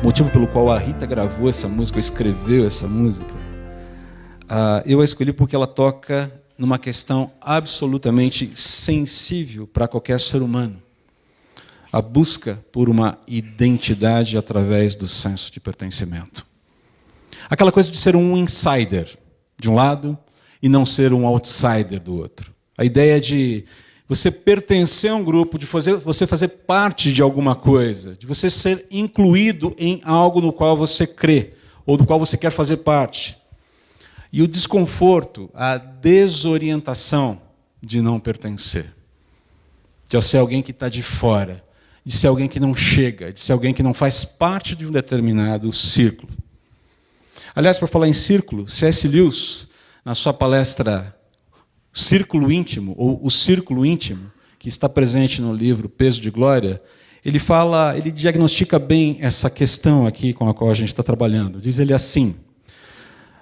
motivo pelo qual a Rita gravou essa música, escreveu essa música, eu a escolhi porque ela toca numa questão absolutamente sensível para qualquer ser humano. A busca por uma identidade através do senso de pertencimento. Aquela coisa de ser um insider de um lado e não ser um outsider do outro. A ideia de você pertencer a um grupo, de você fazer parte de alguma coisa, de você ser incluído em algo no qual você crê, ou do qual você quer fazer parte. E o desconforto, a desorientação de não pertencer. De ser alguém que está de fora, de ser alguém que não chega, de ser alguém que não faz parte de um determinado círculo. Aliás, para falar em círculo, C.S. Lewis, na sua palestra Círculo Íntimo, ou O Círculo Íntimo, que está presente no livro Peso de Glória, ele diagnostica bem essa questão aqui com a qual a gente está trabalhando. Diz ele assim: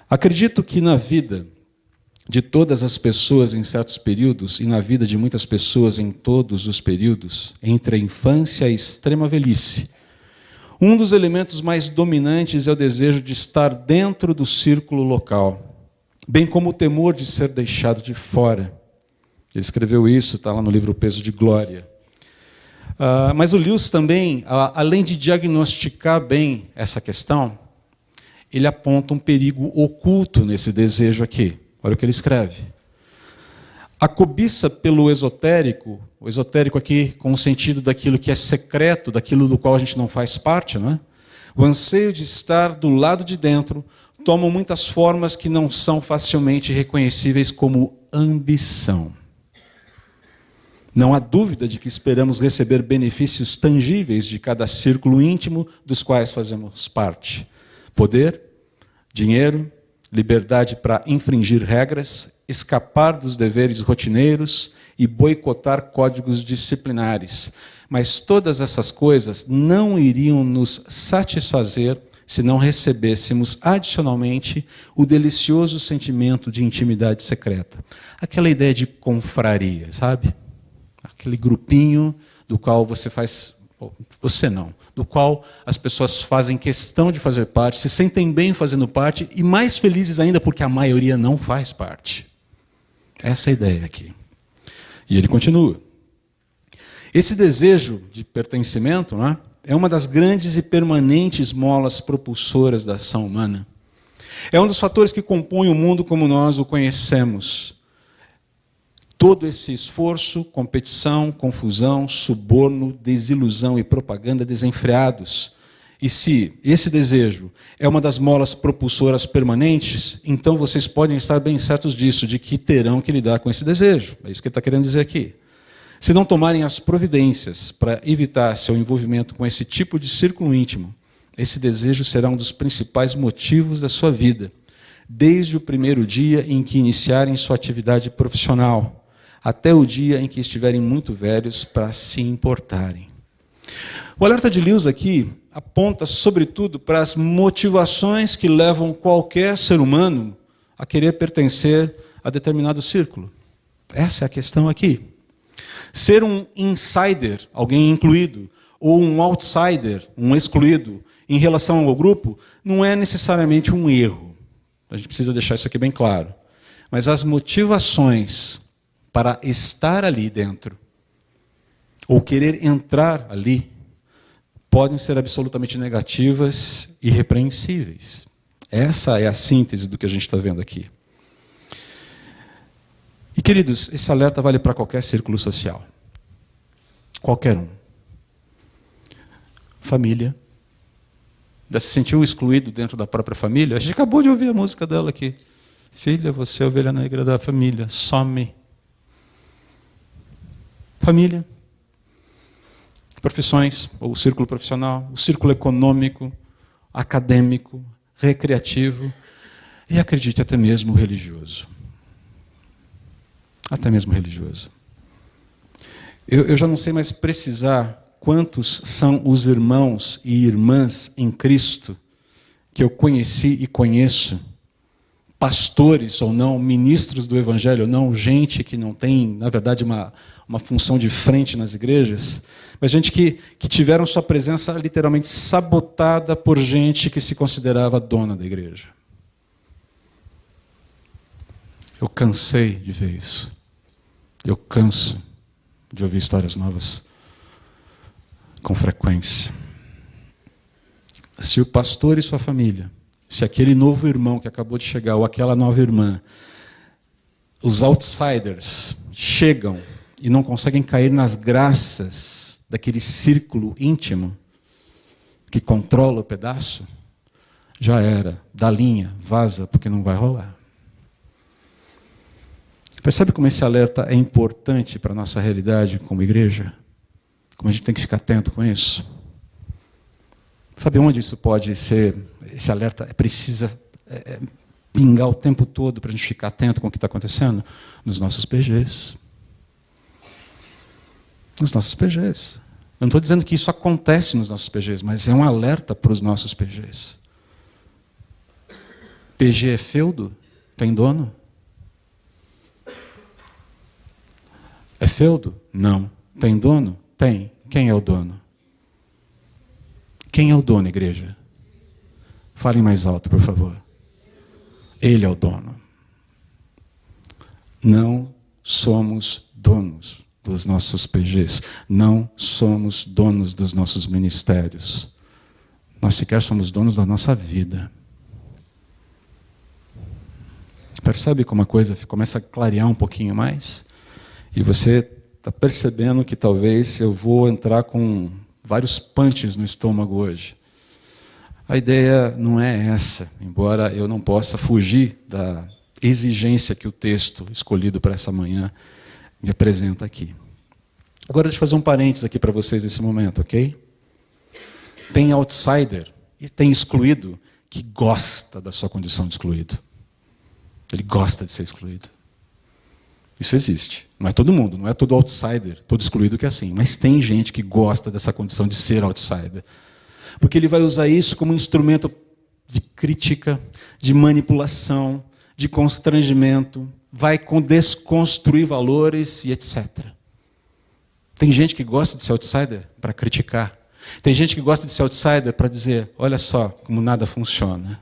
acredito que na vida de todas as pessoas em certos períodos, e na vida de muitas pessoas em todos os períodos, entre a infância e a extrema velhice, um dos elementos mais dominantes é o desejo de estar dentro do círculo local, bem como o temor de ser deixado de fora. Ele escreveu isso, está lá no livro Peso de Glória. Mas o Lewis também, além de diagnosticar bem essa questão, ele aponta um perigo oculto nesse desejo aqui. Olha o que ele escreve. A cobiça pelo esotérico, o esotérico aqui com o sentido daquilo que é secreto, daquilo do qual a gente não faz parte, não é? O anseio de estar do lado de dentro tomam muitas formas que não são facilmente reconhecíveis como ambição. Não há dúvida de que esperamos receber benefícios tangíveis de cada círculo íntimo dos quais fazemos parte. Poder, dinheiro, liberdade para infringir regras, escapar dos deveres rotineiros e boicotar códigos disciplinares. Mas todas essas coisas não iriam nos satisfazer se não recebêssemos adicionalmente o delicioso sentimento de intimidade secreta. Aquela ideia de confraria, sabe? Aquele grupinho do qual você faz... Você não. Do qual as pessoas fazem questão de fazer parte, se sentem bem fazendo parte e mais felizes ainda porque a maioria não faz parte. Essa é a ideia aqui. E ele continua. Esse desejo de pertencimento, né, é uma das grandes e permanentes molas propulsoras da ação humana. É um dos fatores que compõem o mundo como nós o conhecemos. Todo esse esforço, competição, confusão, suborno, desilusão e propaganda desenfreados. E se esse desejo é uma das molas propulsoras permanentes, então vocês podem estar bem certos disso, de que terão que lidar com esse desejo. É isso que ele está querendo dizer aqui. Se não tomarem as providências para evitar seu envolvimento com esse tipo de círculo íntimo, esse desejo será um dos principais motivos da sua vida, desde o primeiro dia em que iniciarem sua atividade profissional, até o dia em que estiverem muito velhos para se importarem. O alerta de Lewis aqui aponta, sobretudo, para as motivações que levam qualquer ser humano a querer pertencer a determinado círculo. Essa é a questão aqui. Ser um insider, alguém incluído, ou um outsider, um excluído, em relação ao grupo, não é necessariamente um erro. A gente precisa deixar isso aqui bem claro. Mas as motivações para estar ali dentro, ou querer entrar ali, podem ser absolutamente negativas e repreensíveis. Essa é a síntese do que a gente está vendo aqui. E, queridos, esse alerta vale para qualquer círculo social. Qualquer um. Família. Já se sentiu excluído dentro da própria família? A gente acabou de ouvir a música dela aqui. Filha, você é a ovelha negra da família. Some. Família. Profissões, ou o círculo profissional, o círculo econômico, acadêmico, recreativo e, acredite, até mesmo religioso. Até mesmo religioso. Eu já não sei mais precisar quantos são os irmãos e irmãs em Cristo que eu conheci e conheço pastores ou não, ministros do evangelho ou não, gente que não tem, na verdade, uma função de frente nas igrejas, mas gente que tiveram sua presença literalmente sabotada por gente que se considerava dona da igreja. Eu cansei de ver isso. Eu canso de ouvir histórias novas com frequência. Se o pastor e sua família, se aquele novo irmão que acabou de chegar, ou aquela nova irmã, os outsiders, chegam e não conseguem cair nas graças daquele círculo íntimo que controla o pedaço, já era, dá linha, vaza, porque não vai rolar. Percebe como esse alerta é importante para a nossa realidade como igreja? Como a gente tem que ficar atento com isso? Sabe onde isso pode ser, esse alerta precisa pingar o tempo todo para a gente ficar atento com o que está acontecendo? Nos nossos PGs. Nos nossos PGs. Eu não estou dizendo que isso acontece nos nossos PGs, mas é um alerta para os nossos PGs. PG é feudo? Tem dono? É feudo? Não. Tem dono? Tem. Quem é o dono? Quem é o dono, igreja? Falem mais alto, por favor. Ele é o dono. Não somos donos dos nossos PGs. Não somos donos dos nossos ministérios. Nós sequer somos donos da nossa vida. Percebe como a coisa começa a clarear um pouquinho mais? E você está percebendo que talvez eu vou entrar com vários punches no estômago hoje. A ideia não é essa, embora eu não possa fugir da exigência que o texto escolhido para essa manhã me apresenta aqui. Agora, deixa eu fazer um parênteses aqui para vocês nesse momento, ok? Tem outsider e tem excluído que gosta da sua condição de excluído. Ele gosta de ser excluído. Isso existe. Não é todo mundo, não é todo outsider, todo excluído que é assim. Mas tem gente que gosta dessa condição de ser outsider. Porque ele vai usar isso como instrumento de crítica, de manipulação, de constrangimento, vai desconstruir valores e etc. Tem gente que gosta de ser outsider para criticar. Tem gente que gosta de ser outsider para dizer, olha só como nada funciona.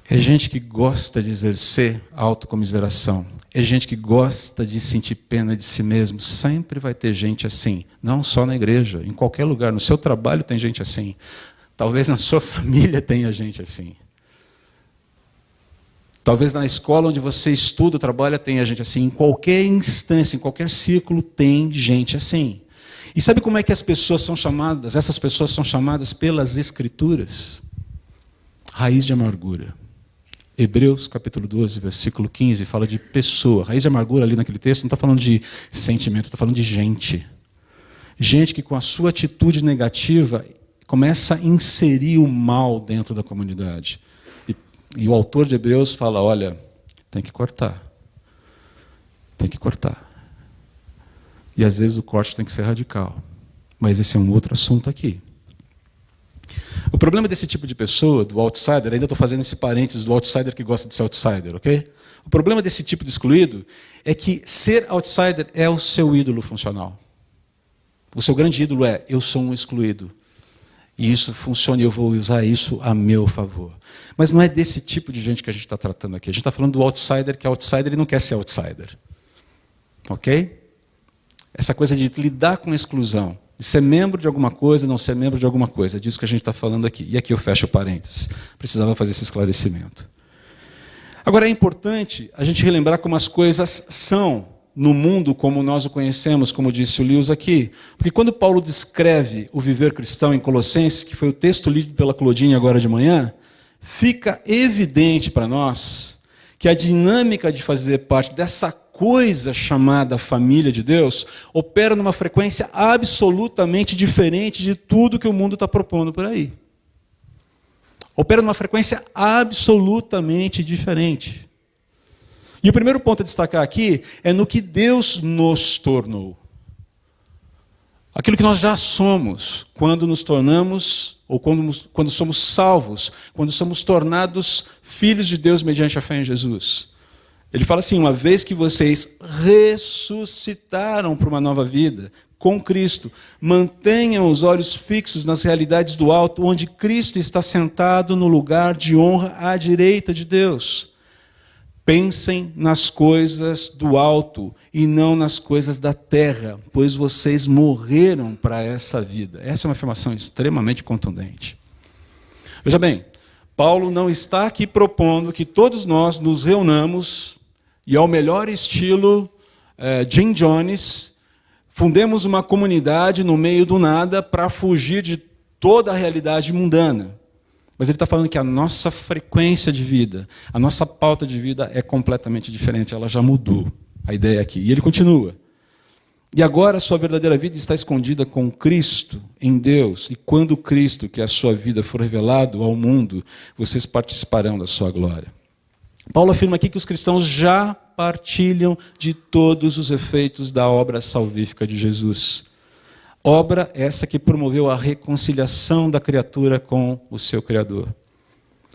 É gente que gosta de exercer autocomiseração. É gente que gosta de sentir pena de si mesmo. Sempre vai ter gente assim. Não só na igreja, em qualquer lugar. No seu trabalho tem gente assim. Talvez na sua família tenha gente assim. Talvez na escola onde você estuda, trabalha, tenha gente assim. Em qualquer instância, em qualquer círculo, tem gente assim. E sabe como é que as pessoas são chamadas? Essas pessoas são chamadas pelas Escrituras. Raiz de amargura. Hebreus, capítulo 12, versículo 15, fala de pessoa. Raiz de amargura ali naquele texto não está falando de sentimento, está falando de gente. Gente que com a sua atitude negativa começa a inserir o mal dentro da comunidade. E o autor de Hebreus fala, olha, tem que cortar. Tem que cortar. E às vezes o corte tem que ser radical. Mas esse é um outro assunto aqui. O problema desse tipo de pessoa, do outsider, ainda estou fazendo esse parênteses do outsider que gosta de ser outsider, ok? O problema desse tipo de excluído é que ser outsider é o seu ídolo funcional. O seu grande ídolo é, eu sou um excluído. E isso funciona e eu vou usar isso a meu favor. Mas não é desse tipo de gente que a gente está tratando aqui. A gente está falando do outsider, que é outsider e não quer ser outsider. Ok? Essa coisa de lidar com a exclusão. De ser membro de alguma coisa, não ser membro de alguma coisa. É disso que a gente está falando aqui. E aqui eu fecho o parênteses. Precisava fazer esse esclarecimento. Agora é importante a gente relembrar como as coisas são no mundo como nós o conhecemos, como disse o Lewis aqui. Porque quando Paulo descreve o viver cristão em Colossenses, que foi o texto lido pela Claudine agora de manhã, fica evidente para nós que a dinâmica de fazer parte dessa coisa chamada família de Deus opera numa frequência absolutamente diferente de tudo que o mundo está propondo por aí. Opera numa frequência absolutamente diferente. E o primeiro ponto a destacar aqui é no que Deus nos tornou. Aquilo que nós já somos, quando nos tornamos, ou quando somos salvos, quando somos tornados filhos de Deus mediante a fé em Jesus. Ele fala assim: uma vez que vocês ressuscitaram para uma nova vida com Cristo, mantenham os olhos fixos nas realidades do alto, onde Cristo está sentado no lugar de honra à direita de Deus. Pensem nas coisas do alto e não nas coisas da terra, pois vocês morreram para essa vida. Essa é uma afirmação extremamente contundente. Veja bem, Paulo não está aqui propondo que todos nós nos reunamos e, ao melhor estilo Jim Jones, fundemos uma comunidade no meio do nada para fugir de toda a realidade mundana. Mas ele está falando que a nossa frequência de vida, a nossa pauta de vida é completamente diferente, ela já mudou. A ideia aqui. E ele continua. E agora a sua verdadeira vida está escondida com Cristo em Deus. E quando Cristo, que é a sua vida, for revelado ao mundo, vocês participarão da sua glória. Paulo afirma aqui que os cristãos já partilham de todos os efeitos da obra salvífica de Jesus. Obra essa que promoveu a reconciliação da criatura com o seu Criador.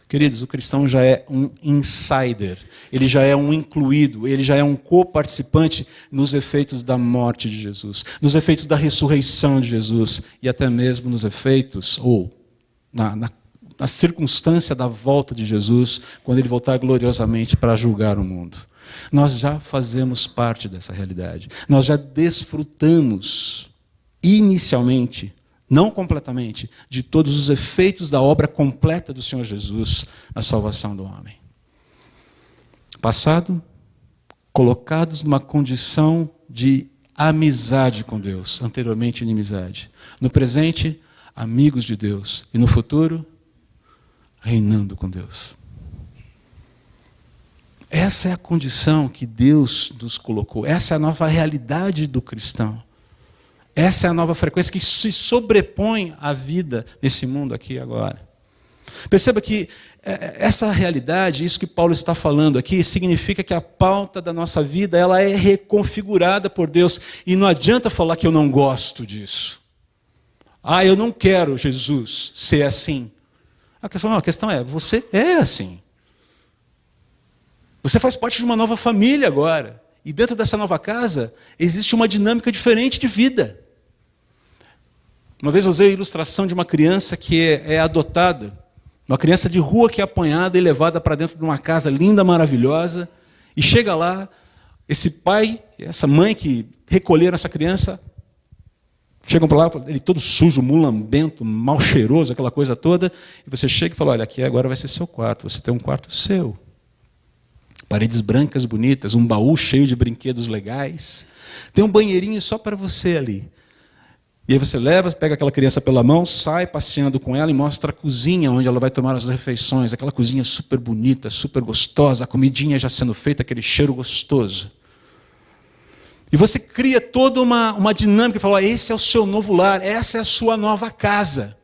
Queridos, o cristão já é um insider, ele já é um incluído, ele já é um coparticipante nos efeitos da morte de Jesus, nos efeitos da ressurreição de Jesus e até mesmo nos efeitos, ou na circunstância da volta de Jesus, quando ele voltar gloriosamente para julgar o mundo. Nós já fazemos parte dessa realidade, nós já desfrutamos inicialmente, não completamente, de todos os efeitos da obra completa do Senhor Jesus na salvação do homem. Passado, colocados numa condição de amizade com Deus, anteriormente inimizade. No presente, amigos de Deus. E no futuro, reinando com Deus. Essa é a condição que Deus nos colocou. Essa é a nova realidade do cristão. Essa é a nova frequência que se sobrepõe à vida nesse mundo aqui e agora. Perceba que essa realidade, isso que Paulo está falando aqui, significa que a pauta da nossa vida ela é reconfigurada por Deus. E não adianta falar que eu não gosto disso. Eu não quero, Jesus, ser assim. A questão é, você é assim. Você faz parte de uma nova família agora. E dentro dessa nova casa, existe uma dinâmica diferente de vida. Uma vez eu usei a ilustração de uma criança que é adotada. Uma criança de rua que é apanhada e levada para dentro de uma casa linda, maravilhosa. E chega lá, esse pai e essa mãe que recolheram essa criança, chegam para lá, ele todo sujo, mulambento, mal cheiroso, aquela coisa toda. E você chega e fala, olha, aqui agora vai ser seu quarto. Você tem um quarto seu. Paredes brancas bonitas, um baú cheio de brinquedos legais. Tem um banheirinho só para você ali. E aí você leva, pega aquela criança pela mão, sai passeando com ela e mostra a cozinha onde ela vai tomar as refeições. Aquela cozinha super bonita, super gostosa, a comidinha já sendo feita, aquele cheiro gostoso. E você cria toda uma dinâmica e fala, esse é o seu novo lar, essa é a sua nova casa.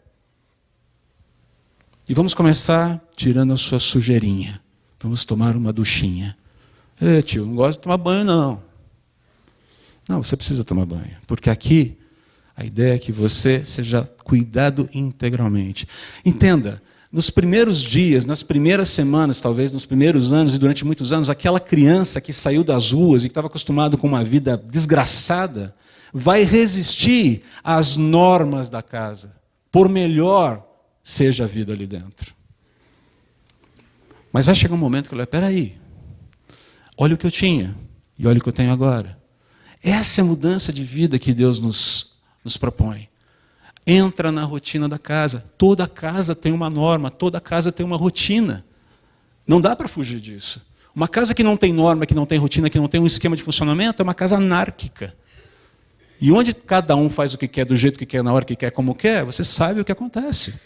E vamos começar tirando a sua sujeirinha. Vamos tomar uma duchinha. Tio, não gosto de tomar banho, não. Não, você precisa tomar banho. Porque aqui, a ideia é que você seja cuidado integralmente. Entenda, nos primeiros dias, nas primeiras semanas, talvez nos primeiros anos e durante muitos anos, aquela criança que saiu das ruas e que estava acostumado com uma vida desgraçada, vai resistir às normas da casa, por melhor seja a vida ali dentro. Mas vai chegar um momento que ele vai, peraí, olha o que eu tinha e olha o que eu tenho agora. Essa é a mudança de vida que Deus nos propõe. Entra na rotina da casa. Toda casa tem uma norma, toda casa tem uma rotina. Não dá para fugir disso. Uma casa que não tem norma, que não tem rotina, que não tem um esquema de funcionamento, é uma casa anárquica. E onde cada um faz o que quer, do jeito que quer, na hora que quer, como quer, você sabe o que acontece.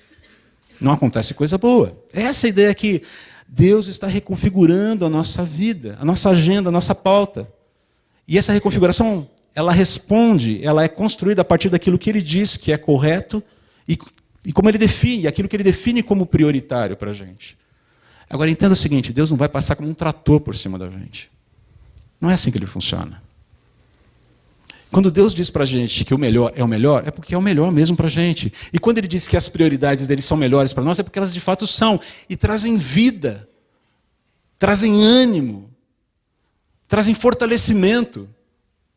Não acontece coisa boa. Essa é a ideia que Deus está reconfigurando a nossa vida, a nossa agenda, a nossa pauta. E essa reconfiguração, ela responde, ela é construída a partir daquilo que Ele diz que é correto e como Ele define, aquilo que Ele define como prioritário para a gente. Agora, entenda o seguinte, Deus não vai passar como um trator por cima da gente. Não é assim que Ele funciona. Quando Deus diz para a gente que o melhor, é porque é o melhor mesmo para a gente. E quando Ele diz que as prioridades dele são melhores para nós, é porque elas de fato são. E trazem vida, trazem ânimo, trazem fortalecimento,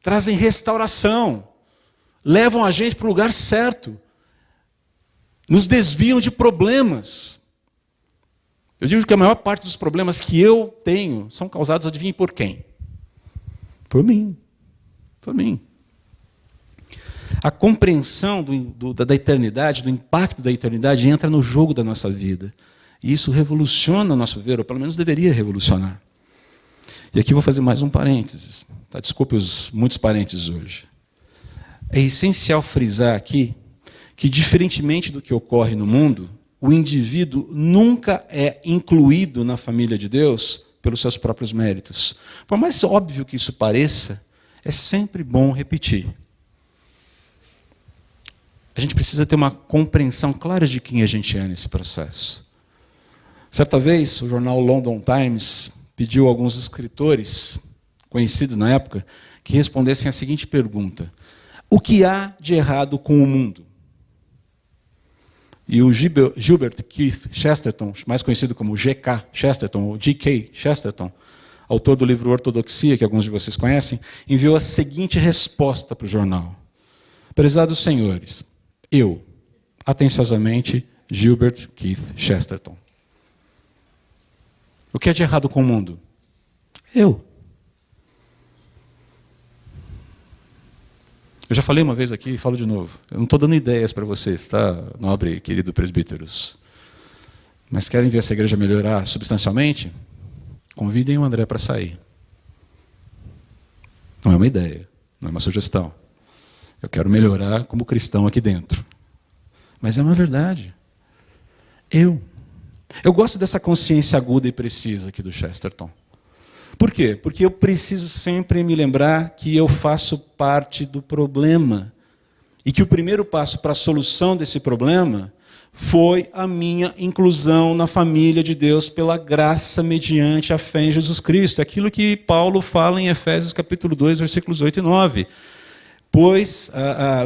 trazem restauração, levam a gente para o lugar certo, nos desviam de problemas. Eu digo que a maior parte dos problemas que eu tenho são causados, adivinhe por quem? Por mim. Por mim. A compreensão da eternidade, do impacto da eternidade, entra no jogo da nossa vida. E isso revoluciona o nosso viver, ou pelo menos deveria revolucionar. E aqui vou fazer mais um parênteses. Tá? Desculpe os muitos parênteses hoje. É essencial frisar aqui que, diferentemente do que ocorre no mundo, o indivíduo nunca é incluído na família de Deus pelos seus próprios méritos. Por mais óbvio que isso pareça, é sempre bom repetir. A gente precisa ter uma compreensão clara de quem a gente é nesse processo. Certa vez, o jornal London Times pediu a alguns escritores, conhecidos na época, que respondessem a seguinte pergunta: o que há de errado com o mundo? E o Gilbert Keith Chesterton, mais conhecido como G.K. Chesterton, ou G.K. Chesterton, autor do livro Ortodoxia, que alguns de vocês conhecem, enviou a seguinte resposta para o jornal: prezados senhores, eu, atenciosamente, Gilbert Keith Chesterton. O que é de errado com o mundo? Eu. Eu já falei uma vez aqui e falo de novo. Eu não estou dando ideias para vocês, tá, nobre e querido presbíteros? Mas querem ver essa igreja melhorar substancialmente? Convidem o André para sair. Não é uma ideia, não é uma sugestão. Eu quero melhorar como cristão aqui dentro. Mas é uma verdade. Eu gosto dessa consciência aguda e precisa aqui do Chesterton. Por quê? Porque eu preciso sempre me lembrar que eu faço parte do problema. E que o primeiro passo para a solução desse problema foi a minha inclusão na família de Deus pela graça mediante a fé em Jesus Cristo. Aquilo que Paulo fala em Efésios capítulo 2, versículos 8 e 9. Pois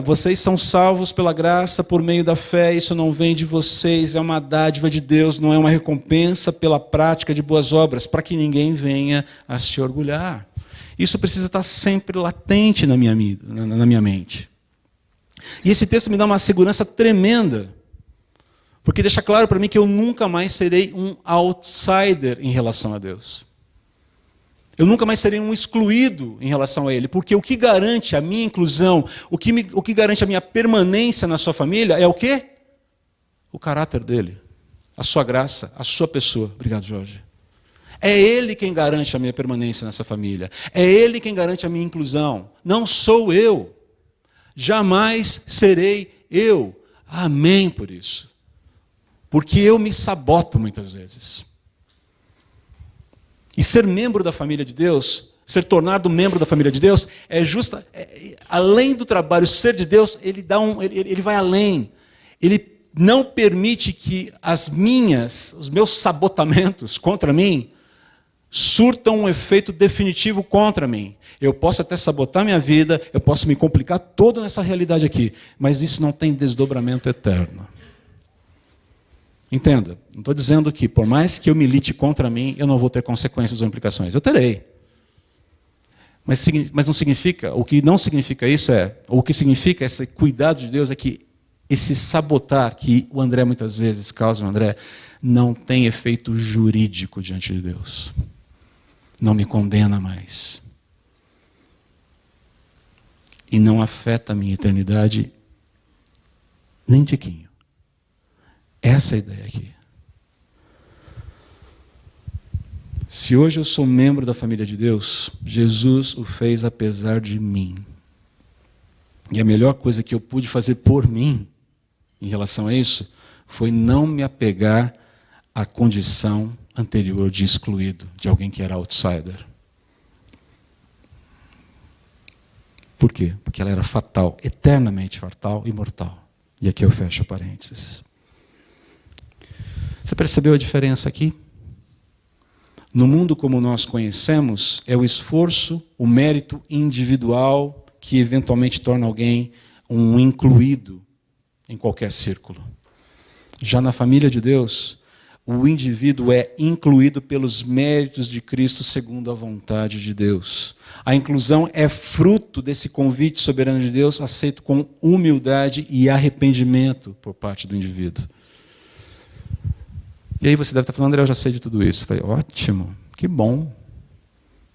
vocês são salvos pela graça por meio da fé, isso não vem de vocês, é uma dádiva de Deus, não é uma recompensa pela prática de boas obras, para que ninguém venha a se orgulhar. Isso precisa estar sempre latente na minha mente. E esse texto me dá uma segurança tremenda, porque deixa claro para mim que eu nunca mais serei um outsider em relação a Deus. Eu nunca mais serei um excluído em relação a Ele, porque o que garante a minha inclusão, o que garante a minha permanência na sua família é o quê? O caráter dele, a sua graça, a sua pessoa. Obrigado, Jorge. É Ele quem garante a minha permanência nessa família. É Ele quem garante a minha inclusão. Não sou eu. Jamais serei eu. Amém por isso. Porque eu me saboto muitas vezes. E ser membro da família de Deus, ser tornado membro da família de Deus, além do trabalho ser de Deus, ele vai além. Ele não permite que os meus sabotamentos contra mim surtam um efeito definitivo contra mim. Eu posso até sabotar minha vida, eu posso me complicar todo nessa realidade aqui, mas isso não tem desdobramento eterno. Entenda, não estou dizendo que por mais que eu milite contra mim, eu não vou ter consequências ou implicações. Eu terei. Mas não significa, o que não significa isso o que significa esse cuidado de Deus é que esse sabotar que o André muitas vezes causa no André, não tem efeito jurídico diante de Deus. Não me condena mais. E não afeta a minha eternidade nem tiquinho. Essa é a ideia aqui. Se hoje eu sou membro da família de Deus, Jesus o fez apesar de mim. E a melhor coisa que eu pude fazer por mim, em relação a isso, foi não me apegar à condição anterior de excluído, de alguém que era outsider. Por quê? Porque ela era fatal, eternamente fatal e mortal. E aqui eu fecho parênteses. Você percebeu a diferença aqui? No mundo como nós conhecemos, é o esforço, o mérito individual que eventualmente torna alguém um incluído em qualquer círculo. Já na família de Deus, o indivíduo é incluído pelos méritos de Cristo segundo a vontade de Deus. A inclusão é fruto desse convite soberano de Deus, aceito com humildade e arrependimento por parte do indivíduo. E aí você deve estar falando, André, eu já sei de tudo isso. Eu falei, ótimo, que bom.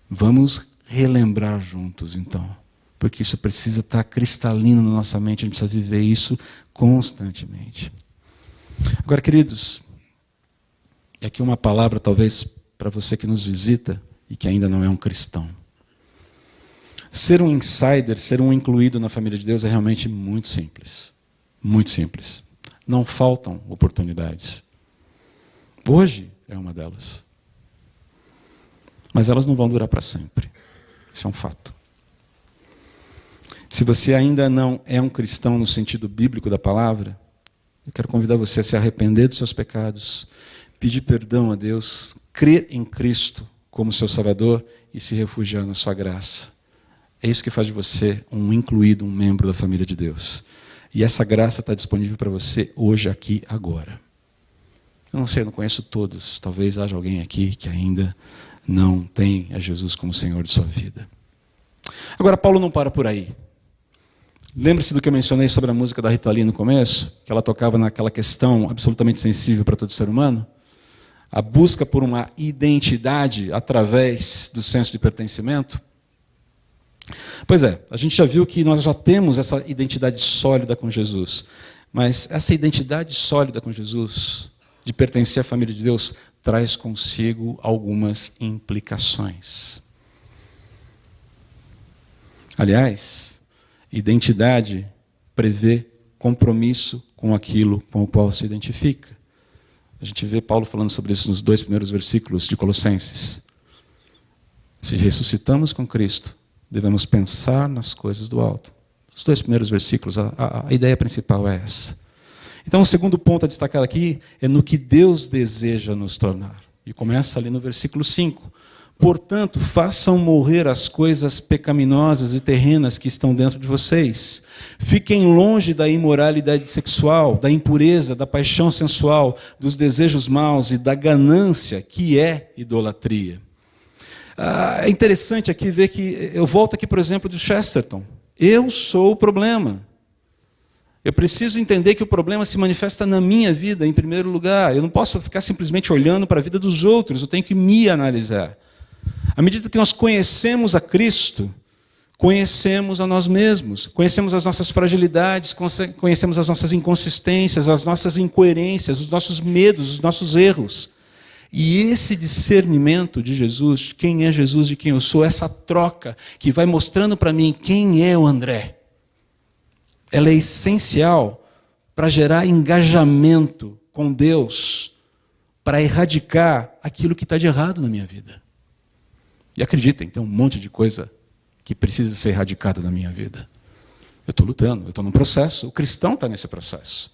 Vamos relembrar juntos, então. Porque isso precisa estar cristalino na nossa mente, a gente precisa viver isso constantemente. Agora, queridos, e aqui uma palavra talvez para você que nos visita e que ainda não é um cristão. Ser um insider, ser um incluído na família de Deus é realmente muito simples. Muito simples. Não faltam oportunidades. Hoje é uma delas. Mas elas não vão durar para sempre. Isso é um fato. Se você ainda não é um cristão no sentido bíblico da palavra, eu quero convidar você a se arrepender dos seus pecados, pedir perdão a Deus, crer em Cristo como seu Salvador e se refugiar na sua graça. É isso que faz de você um incluído, um membro da família de Deus. E essa graça está disponível para você hoje, aqui, agora. Eu não sei, eu não conheço todos. Talvez haja alguém aqui que ainda não tem a Jesus como Senhor de sua vida. Agora, Paulo não para por aí. Lembre-se do que eu mencionei sobre a música da Rita Lee no começo, que ela tocava naquela questão absolutamente sensível para todo ser humano? A busca por uma identidade através do senso de pertencimento? Pois é, a gente já viu que nós já temos essa identidade sólida com Jesus, mas essa identidade sólida com Jesus, de pertencer à família de Deus, traz consigo algumas implicações. Aliás, identidade prevê compromisso com aquilo com o qual se identifica. A gente vê Paulo falando sobre isso nos 2 primeiros versículos de Colossenses. Se ressuscitamos com Cristo, devemos pensar nas coisas do alto. Os 2 primeiros versículos, a ideia principal é essa. Então, o segundo ponto a destacar aqui é no que Deus deseja nos tornar. E começa ali no versículo 5. Portanto, façam morrer as coisas pecaminosas e terrenas que estão dentro de vocês. Fiquem longe da imoralidade sexual, da impureza, da paixão sensual, dos desejos maus e da ganância, que é idolatria. É interessante aqui ver que, eu volto aqui, por exemplo, do Chesterton. Eu sou o problema. Eu preciso entender que o problema se manifesta na minha vida, em primeiro lugar. Eu não posso ficar simplesmente olhando para a vida dos outros, eu tenho que me analisar. À medida que nós conhecemos a Cristo, conhecemos a nós mesmos, conhecemos as nossas fragilidades, conhecemos as nossas inconsistências, as nossas incoerências, os nossos medos, os nossos erros. E esse discernimento de Jesus, quem é Jesus e quem eu sou, essa troca que vai mostrando para mim quem é o André, ela é essencial para gerar engajamento com Deus, para erradicar aquilo que está de errado na minha vida. E acreditem, tem um monte de coisa que precisa ser erradicada na minha vida. Eu estou lutando, eu estou num processo, o cristão está nesse processo.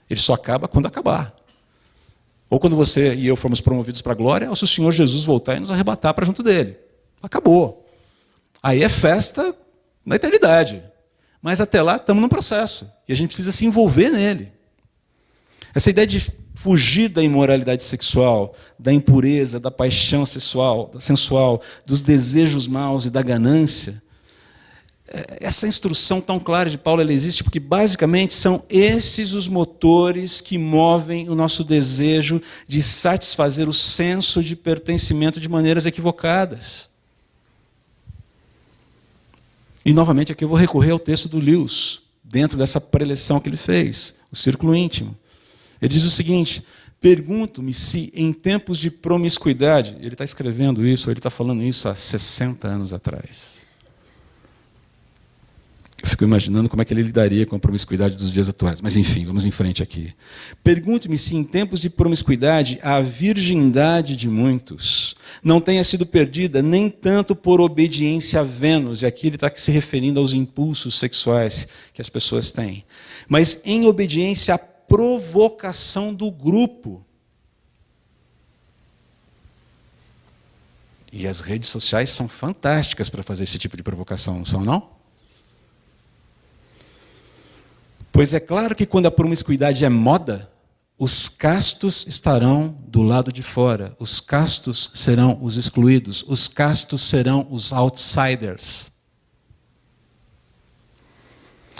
Ele só acaba quando acabar. Ou quando você e eu formos promovidos para a glória, ou se o Senhor Jesus voltar e nos arrebatar para junto dele. Acabou. Aí é festa na eternidade. Mas até lá estamos num processo. E a gente precisa se envolver nele. Essa ideia de fugir da imoralidade sexual, da impureza, da paixão sensual, dos desejos maus e da ganância, essa instrução tão clara de Paulo, ela existe porque basicamente são esses os motores que movem o nosso desejo de satisfazer o senso de pertencimento de maneiras equivocadas. E novamente aqui eu vou recorrer ao texto do Lewis, dentro dessa preleção que ele fez, o círculo íntimo. Ele diz o seguinte: pergunto-me se em tempos de promiscuidade, ele está escrevendo isso, ou ele está falando isso há 60 anos atrás. Eu fico imaginando como é que ele lidaria com a promiscuidade dos dias atuais. Mas enfim, vamos em frente aqui. Pergunte-me se em tempos de promiscuidade a virgindade de muitos não tenha sido perdida nem tanto por obediência a Vênus, e aqui ele está se referindo aos impulsos sexuais que as pessoas têm, mas em obediência à provocação do grupo. E as redes sociais são fantásticas para fazer esse tipo de provocação, não são, não? Pois é claro que quando a promiscuidade é moda, os castos estarão do lado de fora. Os castos serão os excluídos. Os castos serão os outsiders.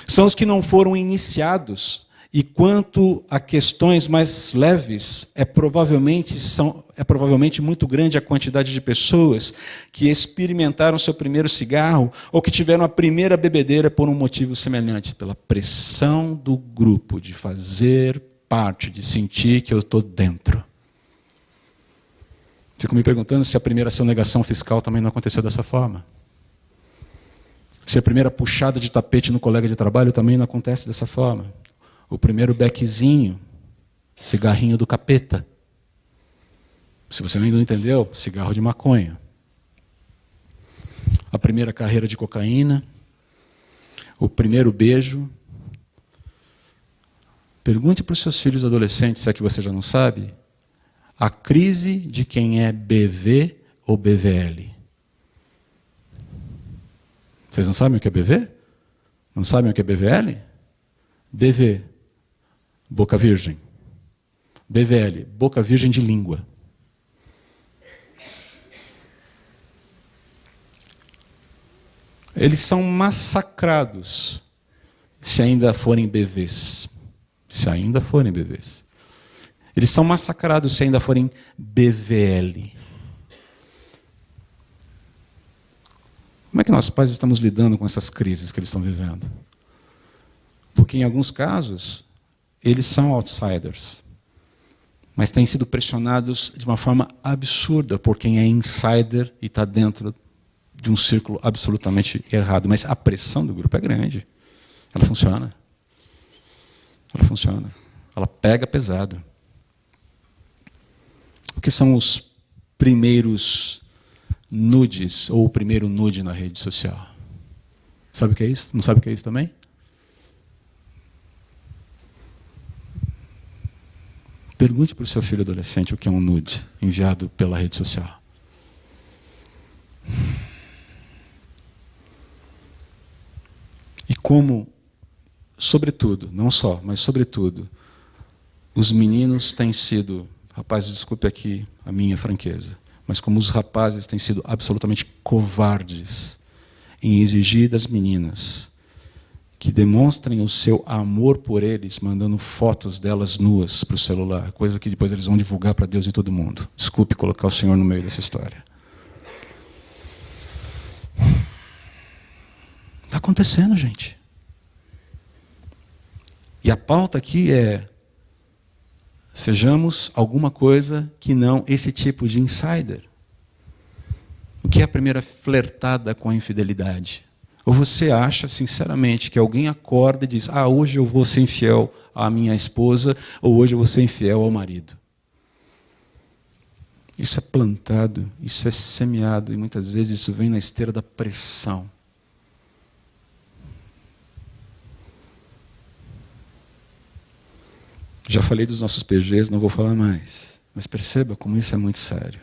São os que não foram iniciados. E quanto a questões mais leves, é provavelmente muito grande a quantidade de pessoas que experimentaram seu primeiro cigarro ou que tiveram a primeira bebedeira por um motivo semelhante, pela pressão do grupo de fazer parte, de sentir que eu estou dentro. Fico me perguntando se a primeira sonegação fiscal também não aconteceu dessa forma. Se a primeira puxada de tapete no colega de trabalho também não acontece dessa forma. O primeiro bequezinho, cigarrinho do capeta. Se você ainda não entendeu, cigarro de maconha. A primeira carreira de cocaína, o primeiro beijo. Pergunte para os seus filhos adolescentes, se é que você já não sabe, a crise de quem é BV ou BVL. Vocês não sabem o que é BV? Não sabem o que é BVL? BV, boca virgem. BVL, boca virgem de língua. Eles são massacrados se ainda forem BVs. Se ainda forem BVs. Eles são massacrados se ainda forem BVL. Como é que nós pais estamos lidando com essas crises que eles estão vivendo? Porque em alguns casos, eles são outsiders. Mas têm sido pressionados de uma forma absurda por quem é insider e está dentro de um círculo absolutamente errado. Mas a pressão do grupo é grande. Ela funciona. Ela funciona. Ela pega pesado. O que são os primeiros nudes, ou o primeiro nude na rede social? Sabe o que é isso? Não sabe o que é isso também? Pergunte para o seu filho adolescente o que é um nude enviado pela rede social. E como, sobretudo, não só, mas sobretudo, os meninos têm sido, rapazes, desculpe aqui a minha franqueza, mas como os rapazes têm sido absolutamente covardes em exigir das meninas que demonstrem o seu amor por eles, mandando fotos delas nuas para o celular, coisa que depois eles vão divulgar para Deus e todo mundo. Desculpe colocar o Senhor no meio dessa história. Está acontecendo, gente. E a pauta aqui é: sejamos alguma coisa que não esse tipo de insider. O que é a primeira flertada com a infidelidade? Ou você acha, sinceramente, que alguém acorda e diz: hoje eu vou ser infiel à minha esposa, ou hoje eu vou ser infiel ao marido? Isso é plantado, isso é semeado, e muitas vezes isso vem na esteira da pressão. Já falei dos nossos PGs, não vou falar mais. Mas perceba como isso é muito sério.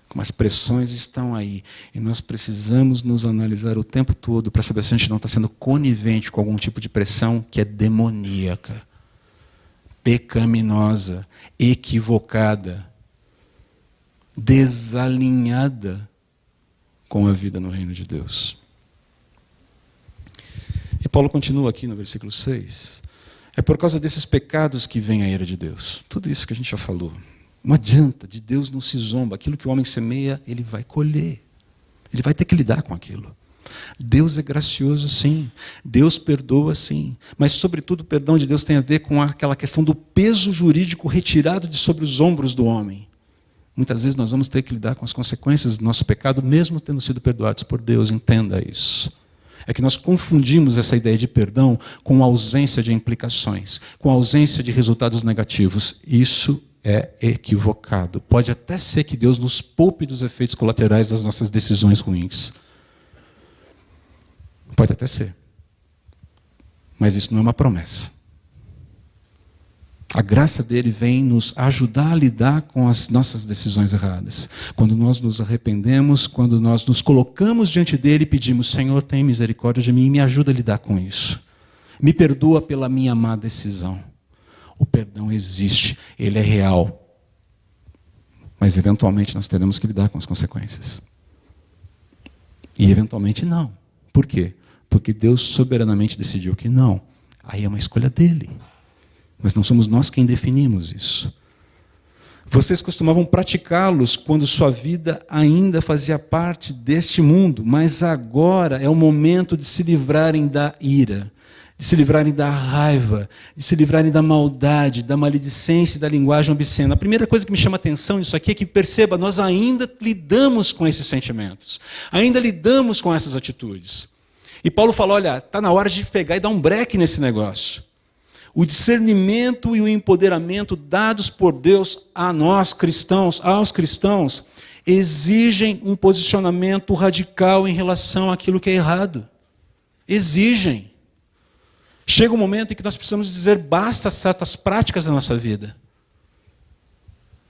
Como as pressões estão aí. E nós precisamos nos analisar o tempo todo para saber se a gente não está sendo conivente com algum tipo de pressão que é demoníaca, pecaminosa, equivocada, desalinhada com a vida no reino de Deus. E Paulo continua aqui no versículo 6. É por causa desses pecados que vem a ira de Deus. Tudo isso que a gente já falou. Não adianta, de Deus não se zomba. Aquilo que o homem semeia, ele vai colher. Ele vai ter que lidar com aquilo. Deus é gracioso, sim. Deus perdoa, sim. Mas, sobretudo, o perdão de Deus tem a ver com aquela questão do peso jurídico retirado de sobre os ombros do homem. Muitas vezes nós vamos ter que lidar com as consequências do nosso pecado, mesmo tendo sido perdoados por Deus. Entenda isso. É que nós confundimos essa ideia de perdão com a ausência de implicações, com a ausência de resultados negativos. Isso é equivocado. Pode até ser que Deus nos poupe dos efeitos colaterais das nossas decisões ruins. Pode até ser. Mas isso não é uma promessa. A graça dele vem nos ajudar a lidar com as nossas decisões erradas. Quando nós nos arrependemos, quando nós nos colocamos diante dele e pedimos: Senhor, tem misericórdia de mim e me ajuda a lidar com isso. Me perdoa pela minha má decisão. O perdão existe, ele é real. Mas eventualmente nós teremos que lidar com as consequências. E eventualmente não. Por quê? Porque Deus soberanamente decidiu que não. Aí é uma escolha dele. Mas não somos nós quem definimos isso. Vocês costumavam praticá-los quando sua vida ainda fazia parte deste mundo, mas agora é o momento de se livrarem da ira, de se livrarem da raiva, de se livrarem da maldade, da maledicência e da linguagem obscena. A primeira coisa que me chama a atenção nisso aqui é que, perceba, nós ainda lidamos com esses sentimentos, ainda lidamos com essas atitudes. E Paulo fala, olha, está na hora de pegar e dar um breque nesse negócio. O discernimento e o empoderamento dados por Deus a nós cristãos, aos cristãos, exigem um posicionamento radical em relação àquilo que é errado. Exigem. Chega um momento em que nós precisamos dizer basta a certas práticas da nossa vida.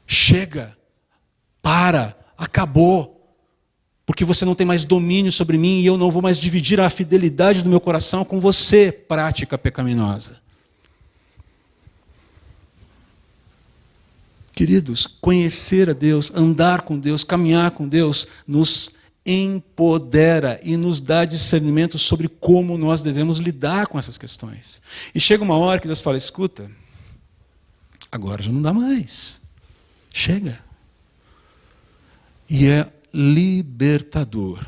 Chega. Para. Acabou. Porque você não tem mais domínio sobre mim e eu não vou mais dividir a fidelidade do meu coração com você, prática pecaminosa. Queridos, conhecer a Deus, andar com Deus, caminhar com Deus, nos empodera e nos dá discernimento sobre como nós devemos lidar com essas questões. E chega uma hora que Deus fala, escuta, agora já não dá mais. Chega. E é libertador.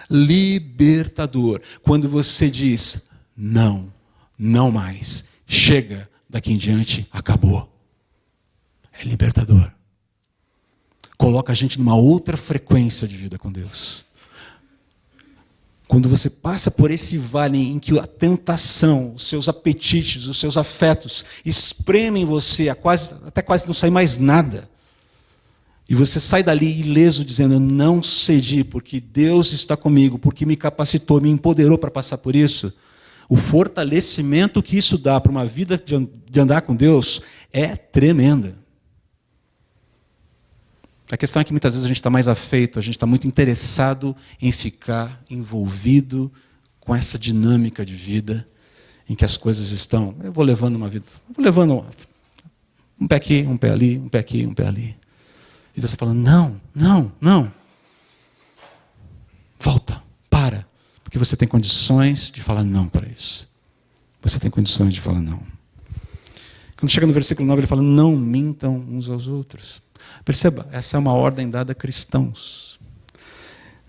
Libertador. Quando você diz, não, não mais. Chega, daqui em diante, acabou. É libertador. Coloca a gente numa outra frequência de vida com Deus. Quando você passa por esse vale em que a tentação, os seus apetites, os seus afetos espremem você até quase não sair mais nada. E você sai dali ileso dizendo, eu não cedi porque Deus está comigo, porque me capacitou, me empoderou para passar por isso. O fortalecimento que isso dá para uma vida de andar com Deus é tremenda. A questão é que muitas vezes a gente está mais afeito, a gente está muito interessado em ficar envolvido com essa dinâmica de vida em que as coisas estão. Eu vou levando uma vida, vou levando um pé aqui, um pé ali, um pé aqui, um pé ali. E Deus está falando, não, não, não. Volta, para. Porque você tem condições de falar não para isso. Você tem condições de falar não. Quando chega no versículo 9, ele fala, não mintam uns aos outros. Perceba, essa é uma ordem dada a cristãos.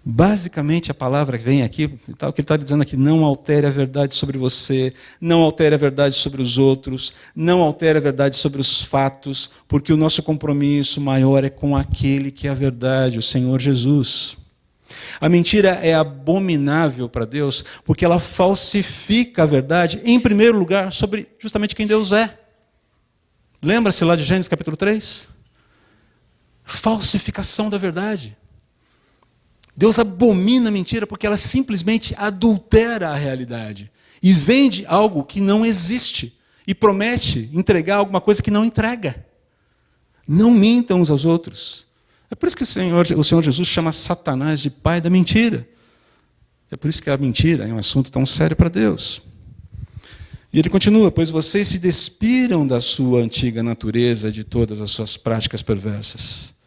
Basicamente, a palavra que vem aqui, o que ele está dizendo aqui, não altere a verdade sobre você, não altere a verdade sobre os outros, não altere a verdade sobre os fatos, porque o nosso compromisso maior é com aquele que é a verdade, o Senhor Jesus. A mentira é abominável para Deus, porque ela falsifica a verdade, em primeiro lugar, sobre justamente quem Deus é. Lembra-se lá de Gênesis capítulo 3? Falsificação da verdade. Deus abomina a mentira porque ela simplesmente adultera a realidade e vende algo que não existe e promete entregar alguma coisa que não entrega. Não mintam uns aos outros. É por isso que o Senhor Jesus chama Satanás de pai da mentira. É por isso que a mentira é um assunto tão sério para Deus. E ele continua, pois vocês se despiram da sua antiga natureza, de todas as suas práticas perversas.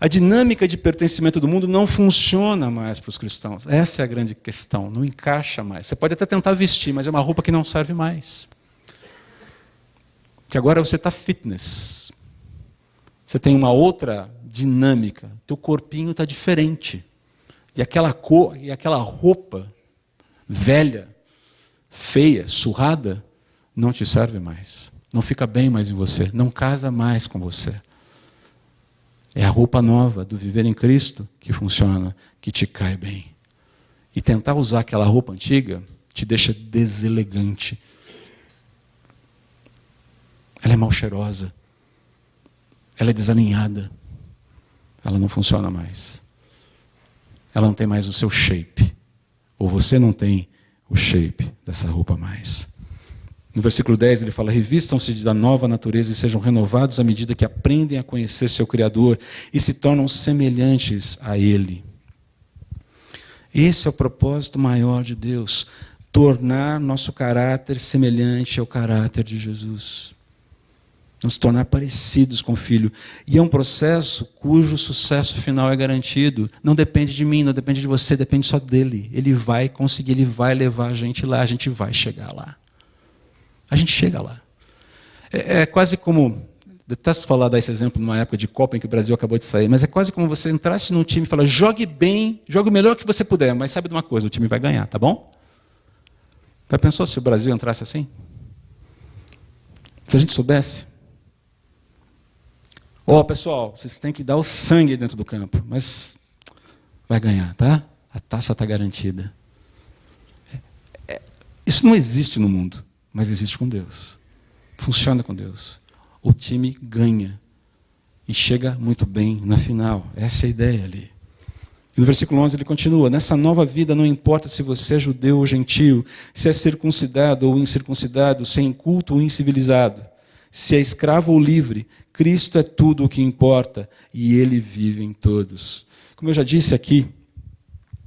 A dinâmica de pertencimento do mundo não funciona mais para os cristãos. Essa é a grande questão, não encaixa mais. Você pode até tentar vestir, mas é uma roupa que não serve mais. Que agora você está fitness. Você tem uma outra dinâmica. Teu corpinho está diferente. E aquela cor, e aquela roupa velha, feia, surrada, não te serve mais. Não fica bem mais em você. Não casa mais com você. É a roupa nova do viver em Cristo que funciona, que te cai bem. E tentar usar aquela roupa antiga te deixa deselegante. Ela é mal cheirosa. Ela é desalinhada. Ela não funciona mais. Ela não tem mais o seu shape. Ou você não tem o shape dessa roupa mais. No versículo 10 ele fala, revistam-se da nova natureza e sejam renovados à medida que aprendem a conhecer seu Criador e se tornam semelhantes a Ele. Esse é o propósito maior de Deus. tornar nosso caráter semelhante ao caráter de Jesus. Nos tornar parecidos com o Filho. E é um processo cujo sucesso final é garantido. Não depende de mim, não depende de você, depende só dele. Ele vai conseguir, ele vai levar a gente lá, a gente vai chegar lá. A gente chega lá. É quase como... Detesto falar desse exemplo numa época de Copa em que o Brasil acabou de sair, mas é quase como você entrasse num time e falar, jogue bem, jogue o melhor que você puder, mas sabe de uma coisa, o time vai ganhar, tá bom? Já pensou se o Brasil entrasse assim? Se a gente soubesse? Pessoal, vocês têm que dar o sangue dentro do campo, mas vai ganhar, tá? A taça está garantida. Isso não existe no mundo, mas existe com Deus. Funciona com Deus. O time ganha e chega muito bem na final. Essa é a ideia ali. E no versículo 11 ele continua, nessa nova vida não importa se você é judeu ou gentio, se é circuncidado ou incircuncidado, se é inculto ou incivilizado, se é escravo ou livre, Cristo é tudo o que importa e Ele vive em todos. Como eu já disse aqui,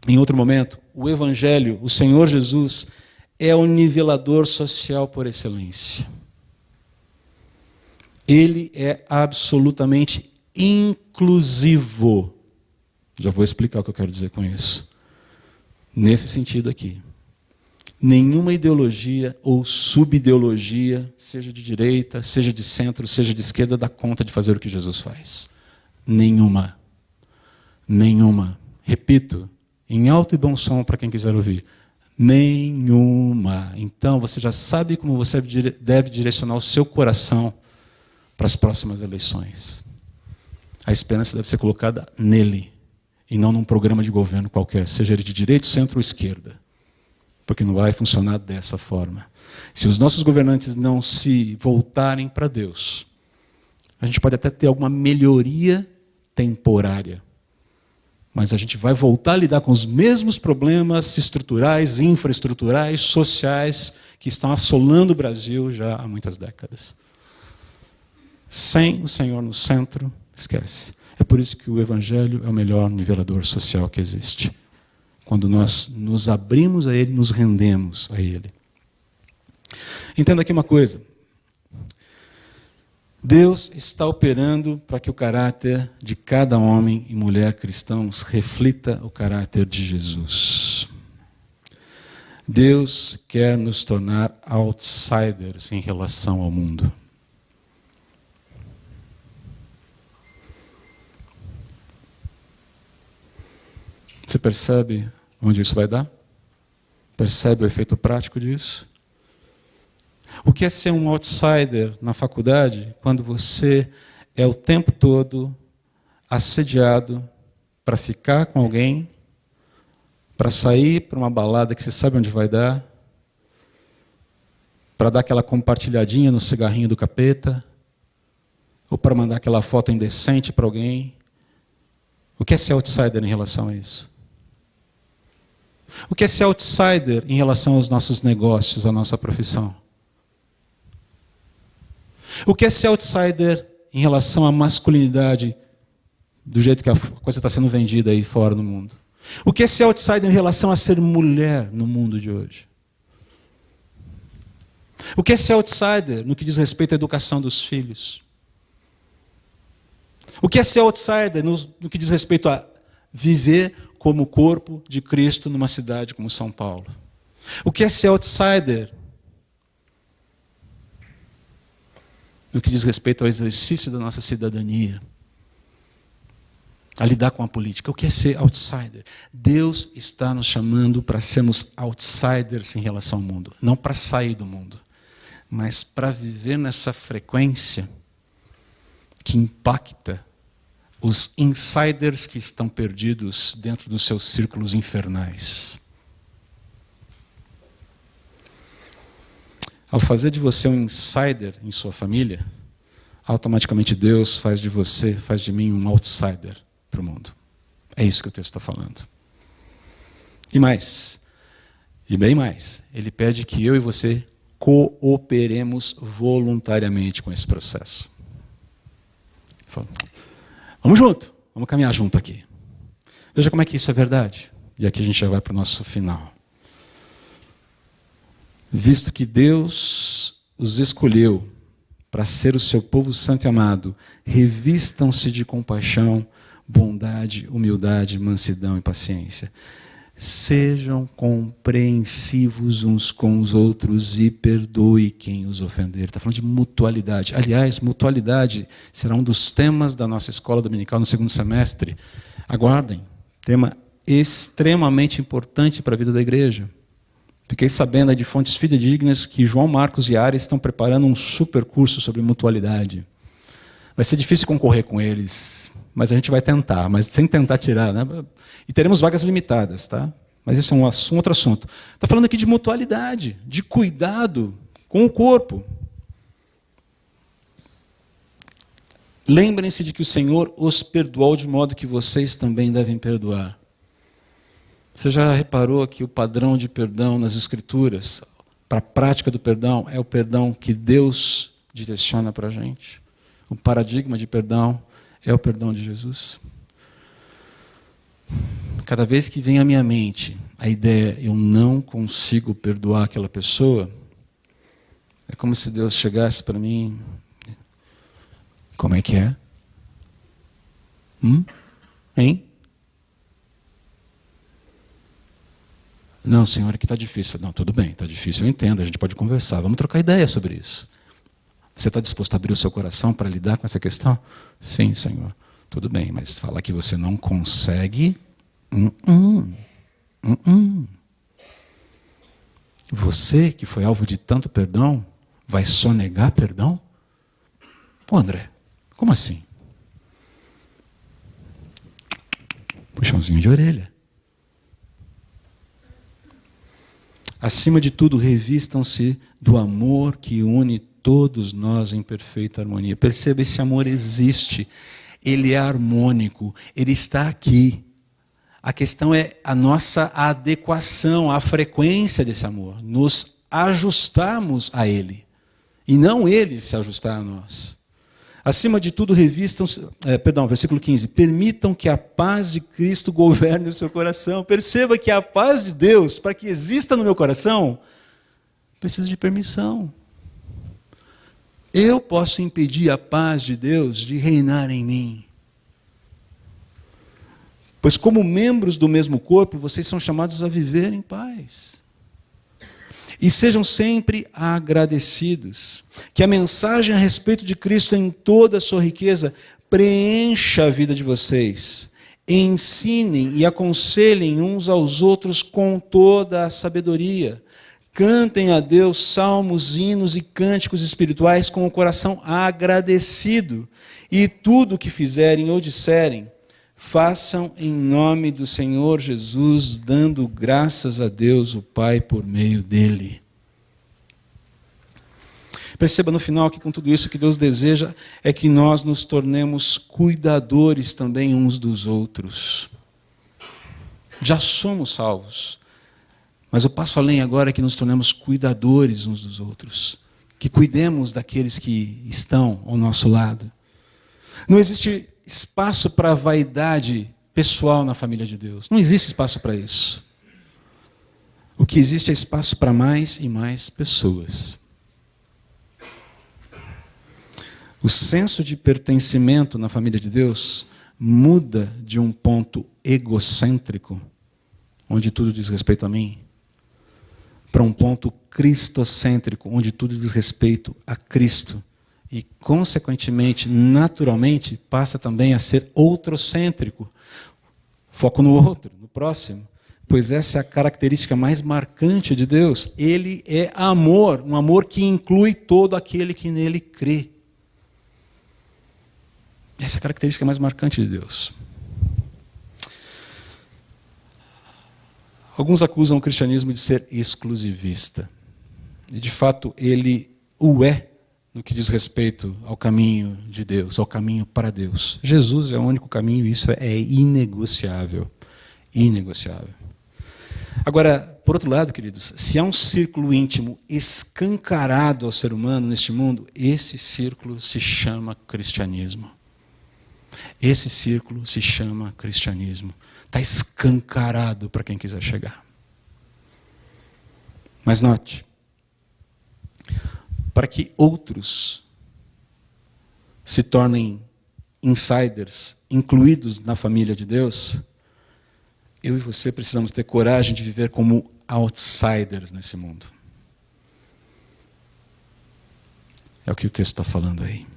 em outro momento, o Evangelho, o Senhor Jesus, é o nivelador social por excelência. Ele é absolutamente inclusivo. Já vou explicar o que eu quero dizer com isso. Nesse sentido aqui. Nenhuma ideologia ou subideologia, seja de direita, seja de centro, seja de esquerda, dá conta de fazer o que Jesus faz. Nenhuma. Nenhuma. Repito, em alto e bom som para quem quiser ouvir. Nenhuma. Então, você já sabe como você deve direcionar o seu coração para as próximas eleições. A esperança deve ser colocada nele, e não num programa de governo qualquer, seja ele de direita, centro ou esquerda. Porque não vai funcionar dessa forma. Se os nossos governantes não se voltarem para Deus, a gente pode até ter alguma melhoria temporária, mas a gente vai voltar a lidar com os mesmos problemas estruturais, infraestruturais, sociais, que estão assolando o Brasil já há muitas décadas. Sem o Senhor no centro, esquece. É por isso que o Evangelho é o melhor nivelador social que existe. Quando nós nos abrimos a Ele, nos rendemos a Ele. Entenda aqui uma coisa. Deus está operando para que o caráter de cada homem e mulher cristãos reflita o caráter de Jesus. Deus quer nos tornar outsiders em relação ao mundo. Você percebe onde isso vai dar? Percebe o efeito prático disso? O que é ser um outsider na faculdade quando você é o tempo todo assediado para ficar com alguém, para sair para uma balada que você sabe onde vai dar, para dar aquela compartilhadinha no cigarrinho do capeta, ou para mandar aquela foto indecente para alguém? O que é ser outsider em relação a isso? O que é ser outsider em relação aos nossos negócios, à nossa profissão? O que é ser outsider em relação à masculinidade, do jeito que a coisa está sendo vendida aí fora no mundo? O que é ser outsider em relação a ser mulher no mundo de hoje? O que é ser outsider no que diz respeito à educação dos filhos? O que é ser outsider no que diz respeito a viver como corpo de Cristo numa cidade como São Paulo? O que é ser outsider no que diz respeito ao exercício da nossa cidadania, a lidar com a política? O que é ser outsider? Deus está nos chamando para sermos outsiders em relação ao mundo, não para sair do mundo, mas para viver nessa frequência que impacta os insiders que estão perdidos dentro dos seus círculos infernais. Ao fazer de você um insider em sua família, automaticamente Deus faz de você, faz de mim um outsider para o mundo. É isso que o texto está falando. E mais, e bem mais, ele pede que eu e você cooperemos voluntariamente com esse processo. Ele fala, vamos junto, vamos caminhar junto aqui. Veja como é que isso é verdade. E aqui a gente já vai para o nosso final. Visto que Deus os escolheu para ser o seu povo santo e amado, revistam-se de compaixão, bondade, humildade, mansidão e paciência. Sejam compreensivos uns com os outros e perdoe quem os ofender. Está falando de mutualidade. Aliás, mutualidade será um dos temas da nossa escola dominical no segundo semestre. Aguardem. Tema extremamente importante para a vida da igreja. Fiquei sabendo de fontes fidedignas que João Marcos e Ares estão preparando um super curso sobre mutualidade. Vai ser difícil concorrer com eles, mas a gente vai tentar, mas sem tentar tirar, né? E teremos vagas limitadas, tá? Mas esse é um outro assunto. Está falando aqui de mutualidade, de cuidado com o corpo. Lembrem-se de que o Senhor os perdoou de modo que vocês também devem perdoar. Você já reparou que o padrão de perdão nas Escrituras, para a prática do perdão, é o perdão que Deus direciona para a gente? O paradigma de perdão é o perdão de Jesus? Cada vez que vem à minha mente a ideia, eu não consigo perdoar aquela pessoa, é como se Deus chegasse para mim, como é que é? Hein? Não, Senhor, aqui está difícil. Não, tudo bem, está difícil, eu entendo, a gente pode conversar, vamos trocar ideia sobre isso. Você está disposto a abrir o seu coração para lidar com essa questão? Sim, Senhor. Tudo bem, mas falar que você não consegue... Você, que foi alvo de tanto perdão, vai sonegar perdão? Pô, André, como assim? Puxãozinho de orelha. Acima de tudo, revistam-se do amor que une todos nós em perfeita harmonia. Perceba, esse amor existe, ele é harmônico, ele está aqui. A questão é a nossa adequação, a frequência desse amor, nos ajustarmos a ele, e não ele se ajustar a nós. Acima de tudo, versículo 15, permitam que a paz de Cristo governe o seu coração. Perceba que a paz de Deus, para que exista no meu coração, precisa de permissão. Eu posso impedir a paz de Deus de reinar em mim. Pois como membros do mesmo corpo, vocês são chamados a viver em paz. E sejam sempre agradecidos. Que a mensagem a respeito de Cristo em toda a sua riqueza preencha a vida de vocês. Ensinem e aconselhem uns aos outros com toda a sabedoria. Cantem a Deus salmos, hinos e cânticos espirituais com o coração agradecido. E tudo o que fizerem ou disserem, façam em nome do Senhor Jesus, dando graças a Deus, o Pai, por meio dele. Perceba no final que com tudo isso que Deus deseja é que nós nos tornemos cuidadores também uns dos outros. Já somos salvos, mas o passo além agora é que nos tornemos cuidadores uns dos outros, que cuidemos daqueles que estão ao nosso lado. Não existe espaço para vaidade pessoal na família de Deus. Não existe espaço para isso. O que existe é espaço para mais e mais pessoas. O senso de pertencimento na família de Deus muda de um ponto egocêntrico, onde tudo diz respeito a mim, para um ponto cristocêntrico, onde tudo diz respeito a Cristo. E, consequentemente, naturalmente, passa também a ser outrocêntrico. Foco no outro, no próximo. Pois essa é a característica mais marcante de Deus. Ele é amor, um amor que inclui todo aquele que nele crê. Essa é a característica mais marcante de Deus. Alguns acusam o cristianismo de ser exclusivista. E, de fato, ele o é. No que diz respeito ao caminho de Deus, ao caminho para Deus. Jesus é o único caminho e isso é inegociável. Inegociável. Agora, por outro lado, queridos, se há um círculo íntimo escancarado ao ser humano neste mundo, esse círculo se chama cristianismo. Esse círculo se chama cristianismo. Está escancarado para quem quiser chegar. Mas note, para que outros se tornem insiders, incluídos na família de Deus, eu e você precisamos ter coragem de viver como outsiders nesse mundo. É o que o texto está falando aí.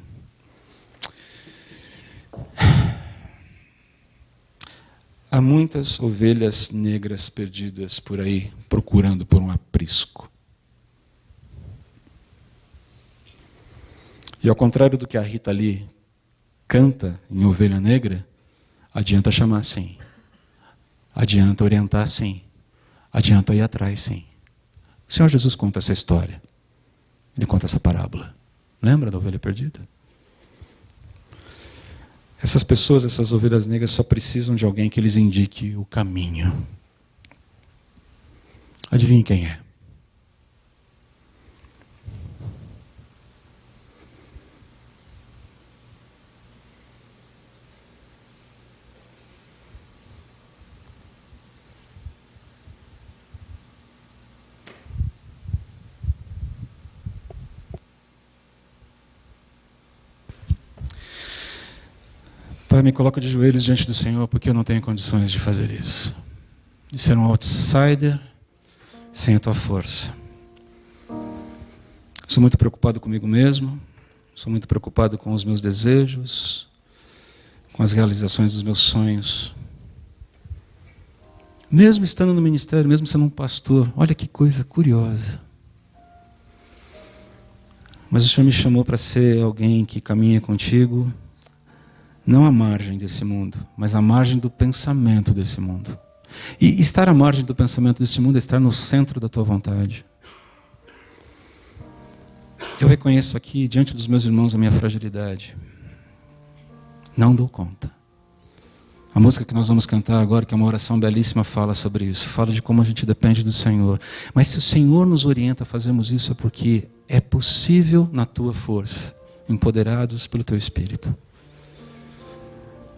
Há muitas ovelhas negras perdidas por aí, procurando por um aprisco. E ao contrário do que a Rita ali canta em Ovelha Negra, adianta chamar sim. Adianta orientar sim. Adianta ir atrás sim. O Senhor Jesus conta essa história. Ele conta essa parábola. Lembra da ovelha perdida? Essas pessoas, essas ovelhas negras, só precisam de alguém que lhes indique o caminho. Adivinhe quem é? Pai, me coloco de joelhos diante do Senhor, porque eu não tenho condições de fazer isso. De ser um outsider sem a tua força. Sou muito preocupado comigo mesmo, sou muito preocupado com os meus desejos, com as realizações dos meus sonhos. Mesmo estando no ministério, mesmo sendo um pastor, olha que coisa curiosa. Mas o Senhor me chamou para ser alguém que caminha contigo, não à margem desse mundo, mas à margem do pensamento desse mundo. E estar à margem do pensamento desse mundo é estar no centro da tua vontade. Eu reconheço aqui, diante dos meus irmãos, a minha fragilidade. Não dou conta. A música que nós vamos cantar agora, que é uma oração belíssima, fala sobre isso. Fala de como a gente depende do Senhor. Mas se o Senhor nos orienta a fazermos isso, é porque é possível na tua força, empoderados pelo teu Espírito.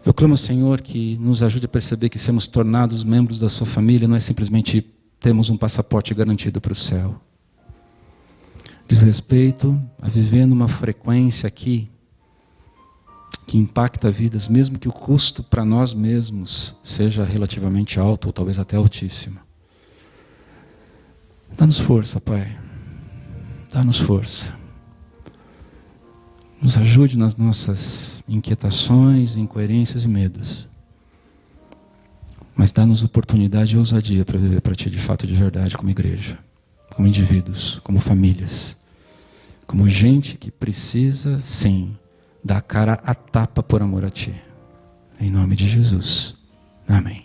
Eu clamo ao Senhor que nos ajude a perceber que sermos tornados membros da sua família não é simplesmente termos um passaporte garantido para o céu. Diz respeito a viver numa frequência aqui que impacta vidas, mesmo que o custo para nós mesmos seja relativamente alto, ou talvez até altíssimo. Dá-nos força, Pai. Dá-nos força. Nos ajude nas nossas inquietações, incoerências e medos. Mas dá-nos oportunidade e ousadia para viver para Ti de fato, de verdade, como igreja, como indivíduos, como famílias, como gente que precisa, sim, dar a cara a tapa por amor a Ti. Em nome de Jesus. Amém.